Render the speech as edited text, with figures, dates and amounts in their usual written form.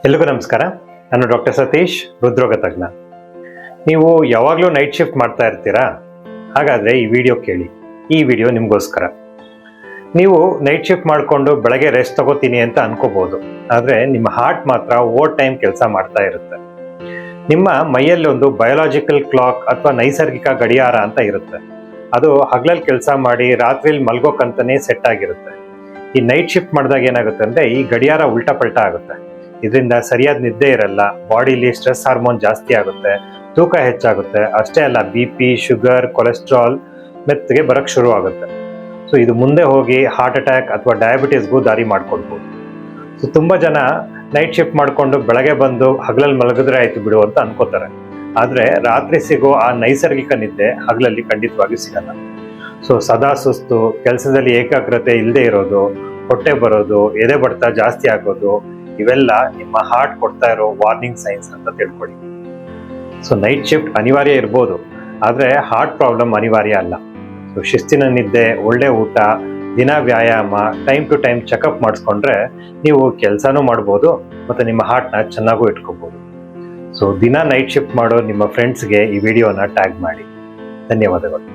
ಎಲ್ರಿಗೂ ನಮಸ್ಕಾರ. ನಾನು ಡಾಕ್ಟರ್ ಸತೀಶ್, ಹೃದ್ರೋಗ ತಜ್ಞ. ನೀವು ಯಾವಾಗಲೂ ನೈಟ್ ಶಿಫ್ಟ್ ಮಾಡ್ತಾ ಇರ್ತೀರಾ? ಹಾಗಾದರೆ ಈ ವಿಡಿಯೋ ಕೇಳಿ. ಈ ವಿಡಿಯೋ ನಿಮಗೋಸ್ಕರ. ನೀವು ನೈಟ್ ಶಿಫ್ಟ್ ಮಾಡಿಕೊಂಡು ಬೆಳಗ್ಗೆ ರೆಸ್ಟ್ ತಗೋತೀನಿ ಅಂತ ಅನ್ಕೋಬಹುದು, ಆದರೆ ನಿಮ್ಮ ಹಾರ್ಟ್ ಮಾತ್ರ ಓವರ್ ಟೈಮ್ ಕೆಲಸ ಮಾಡ್ತಾ ಇರುತ್ತೆ. ನಿಮ್ಮ ಮೈಯಲ್ಲಿ ಒಂದು ಬಯೋಲಾಜಿಕಲ್ ಕ್ಲಾಕ್ ಅಥವಾ ನೈಸರ್ಗಿಕ ಗಡಿಯಾರ ಅಂತ ಇರುತ್ತೆ. ಅದು ಹಗಲಲ್ಲಿ ಕೆಲಸ ಮಾಡಿ ರಾತ್ರಿಲಿ ಮಲ್ಗೋಕಂತಾನೆ ಸೆಟ್ ಆಗಿರುತ್ತೆ. ಈ ನೈಟ್ ಶಿಫ್ಟ್ ಮಾಡಿದಾಗ ಏನಾಗುತ್ತೆ ಅಂದರೆ ಈ ಗಡಿಯಾರ ಉಲ್ಟಾ ಪಲ್ಟಾ ಆಗುತ್ತೆ. ಇದರಿಂದ ಸರಿಯಾದ ನಿದ್ದೆ ಇರಲ್ಲ, ಬಾಡಿಲಿ ಸ್ಟ್ರೆಸ್ ಹಾರ್ಮೋನ್ ಜಾಸ್ತಿ ಆಗುತ್ತೆ, ತೂಕ ಹೆಚ್ಚಾಗುತ್ತೆ. ಅಷ್ಟೇ ಅಲ್ಲ, BP, ಶುಗರ್, ಕೊಲೆಸ್ಟ್ರಾಲ್ ಮೆತ್ತಗೆ ಬರೋಕ್ಕೆ ಶುರು ಆಗುತ್ತೆ. ಸೊ ಇದು ಮುಂದೆ ಹೋಗಿ ಹಾರ್ಟ್ ಅಟ್ಯಾಕ್ ಅಥವಾ ಡಯಾಬಿಟೀಸ್ಗೂ ದಾರಿ ಮಾಡ್ಕೊಡ್ಬೋದು. ಸೊ ತುಂಬ ಜನ ನೈಟ್ ಶಿಫ್ಟ್ ಮಾಡಿಕೊಂಡು ಬೆಳಗ್ಗೆ ಬಂದು ಹಗಲಲ್ಲಿ ಮಲಗಿದ್ರೆ ಆಯ್ತು ಬಿಡು ಅಂತ ಅನ್ಕೋತಾರೆ. ಆದರೆ ರಾತ್ರಿ ಸಿಗೋ ಆ ನೈಸರ್ಗಿಕ ನಿದ್ದೆ ಹಗಲಲ್ಲಿ ಖಂಡಿತವಾಗಿ ಸಿಗಲ್ಲ. ಸೊ ಸದಾ ಸುಸ್ತು, ಕೆಲಸದಲ್ಲಿ ಏಕಾಗ್ರತೆ ಇಲ್ಲದೆ ಇರೋದು, ಹೊಟ್ಟೆ ಬರೋದು, ಎದೆ ಬಡ್ತ ಜಾಸ್ತಿ ಆಗೋದು, ಇವೆಲ್ಲ ನಿಮ್ಮ ಹಾರ್ಟ್ ಕೊಡ್ತಾ ಇರೋ ವಾರ್ನಿಂಗ್ ಸೈನ್ಸ್ ಅಂತ ತಿಳ್ಕೊಳ್ಳಿ. ಸೊ ನೈಟ್ ಶಿಫ್ಟ್ ಅನಿವಾರ್ಯ ಇರ್ಬೋದು, ಆದರೆ ಹಾರ್ಟ್ ಪ್ರಾಬ್ಲಮ್ ಅನಿವಾರ್ಯ ಅಲ್ಲ. ಸೊ ಶಿಸ್ತಿನ ನಿದ್ದೆ, ಒಳ್ಳೆ ಊಟ, ದಿನ ವ್ಯಾಯಾಮ, ಟೈಮ್ ಟು ಟೈಮ್ ಚೆಕಪ್ ಮಾಡಿಸ್ಕೊಂಡ್ರೆ ನೀವು ಕೆಲಸನೂ ಮಾಡ್ಬೋದು ಮತ್ತು ನಿಮ್ಮ ಹಾರ್ಟ್ನ ಚೆನ್ನಾಗೂ ಇಟ್ಕೋಬೋದು. ಸೊ ದಿನ ನೈಟ್ ಶಿಫ್ಟ್ ಮಾಡೋ ನಿಮ್ಮ ಫ್ರೆಂಡ್ಸ್ಗೆ ಈ ವಿಡಿಯೋನ ಟ್ಯಾಗ್ ಮಾಡಿ. ಧನ್ಯವಾದಗಳು.